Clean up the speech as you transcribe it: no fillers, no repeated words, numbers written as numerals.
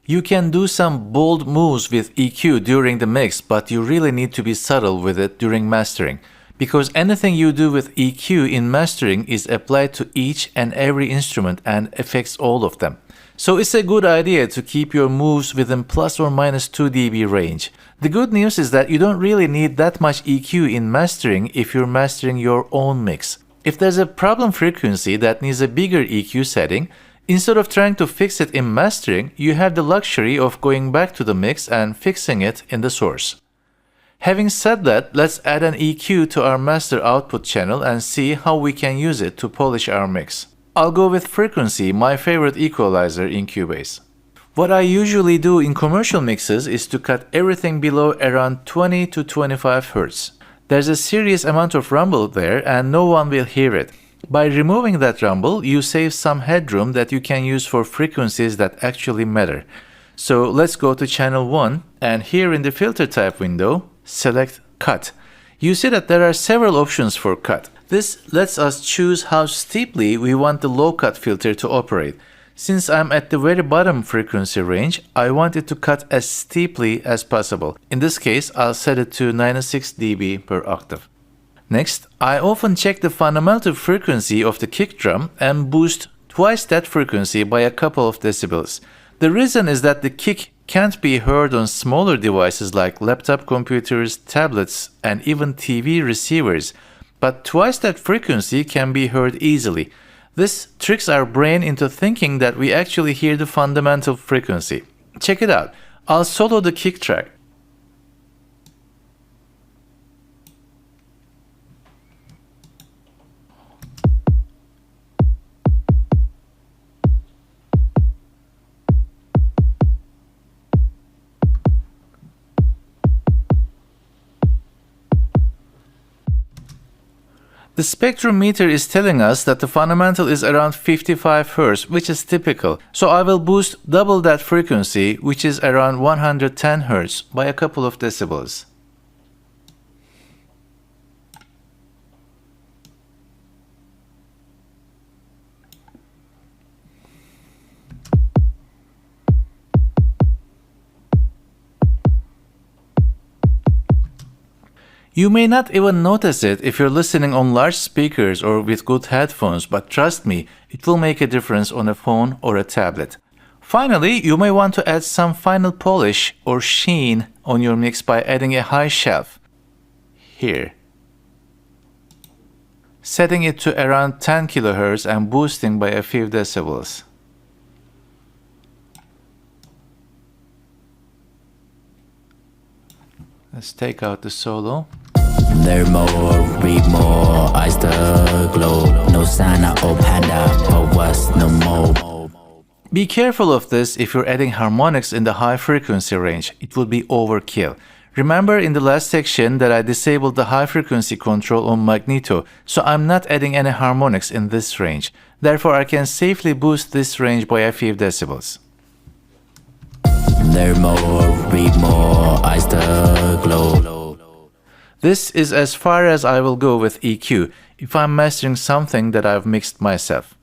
You can do some bold moves with EQ during the mix, but you really need to be subtle with it during mastering, because anything you do with EQ in mastering is applied to each and every instrument and affects all of them. So it's a good idea to keep your moves within plus or minus 2 dB range. The good news is that you don't really need that much EQ in mastering if you're mastering your own mix. If there's a problem frequency that needs a bigger EQ setting, instead of trying to fix it in mastering, you have the luxury of going back to the mix and fixing it in the source. Having said that, let's add an EQ to our master output channel and see how we can use it to polish our mix. I'll go with frequency, my favorite equalizer in Cubase. What I usually do in commercial mixes is to cut everything below around 20 to 25 Hz. There's a serious amount of rumble there and no one will hear it. By removing that rumble, you save some headroom that you can use for frequencies that actually matter. So let's go to channel 1 and here in the filter type window, select cut. You see that there are several options for cut. This lets us choose how steeply we want the low cut filter to operate. Since I'm at the very bottom frequency range, I want it to cut as steeply as possible. In this case, I'll set it to 96 dB per octave. Next, I often check the fundamental frequency of the kick drum and boost twice that frequency by a couple of decibels. The reason is that the kick can't be heard on smaller devices like laptop computers, tablets, and even TV receivers, but twice that frequency can be heard easily. This tricks our brain into thinking that we actually hear the fundamental frequency. Check it out. I'll solo the kick track. The spectrum meter is telling us that the fundamental is around 55 Hz, which is typical. So I will boost double that frequency, which is around 110 Hz, by a couple of decibels. You may not even notice it if you're listening on large speakers or with good headphones, but trust me, it will make a difference on a phone or a tablet. Finally, you may want to add some final polish or sheen on your mix by adding a high shelf. Here. Setting it to around 10 kHz and boosting by a few decibels. Let's take out the solo. Learn more, read more, eyes the glow. No sign of old panda, but what's no more. Be careful of this if you're adding harmonics in the high frequency range. It will be overkill. Remember in the last section that I disabled the high frequency control on magneto, so I'm not adding any harmonics in this range. Therefore, I can safely boost this range by a few decibels. Learn more, read more, eyes the glow. This is as far as I will go with EQ if I'm mastering something that I've mixed myself.